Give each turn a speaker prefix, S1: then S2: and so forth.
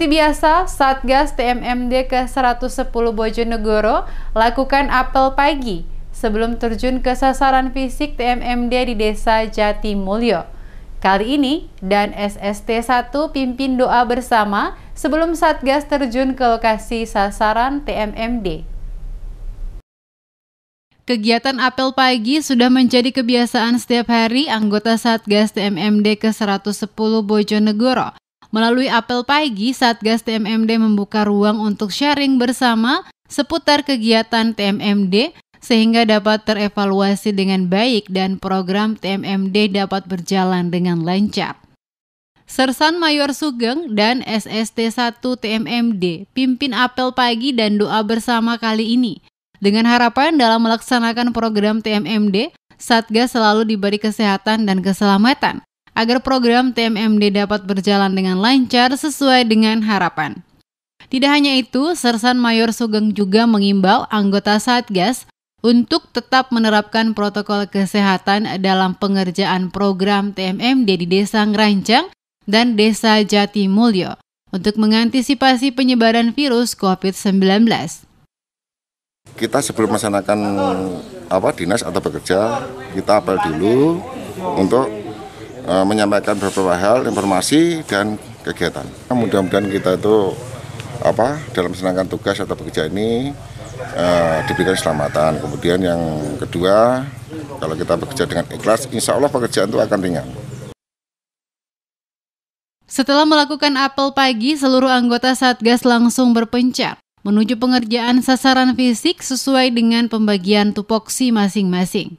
S1: Seperti biasa, Satgas TMMD ke-110 Bojonegoro lakukan apel pagi sebelum terjun ke sasaran fisik TMMD di Desa Jatimulyo. Kali ini, dan SST 1 pimpin doa bersama sebelum Satgas terjun ke lokasi sasaran TMMD. Kegiatan apel pagi sudah menjadi kebiasaan setiap hari anggota Satgas TMMD ke-110 Bojonegoro. Melalui apel pagi, Satgas TMMD membuka ruang untuk sharing bersama seputar kegiatan TMMD sehingga dapat terevaluasi dengan baik dan program TMMD dapat berjalan dengan lancar. Sersan Mayor Sugeng dan SST 1 TMMD pimpin apel pagi dan doa bersama kali ini. Dengan harapan dalam melaksanakan program TMMD, Satgas selalu diberi kesehatan dan keselamatan, agar program TMMD dapat berjalan dengan lancar sesuai dengan harapan. Tidak hanya itu, Sersan Mayor Sugeng juga mengimbau anggota Satgas untuk tetap menerapkan protokol kesehatan dalam pengerjaan program TMMD di Desa Ngerancang dan Desa Jatimulyo untuk mengantisipasi penyebaran virus COVID-19.
S2: Kita sebelum melaksanakan dinas atau bekerja, kita apel dulu untuk menyampaikan beberapa hal, informasi, dan kegiatan. Mudah-mudahan kita itu dalam melaksanakan tugas atau bekerja ini diberikan keselamatan. Kemudian yang kedua, kalau kita bekerja dengan ikhlas, insya Allah pekerjaan itu akan ringan.
S1: Setelah melakukan apel pagi, seluruh anggota Satgas langsung berpencar menuju pengerjaan sasaran fisik sesuai dengan pembagian tupoksi masing-masing.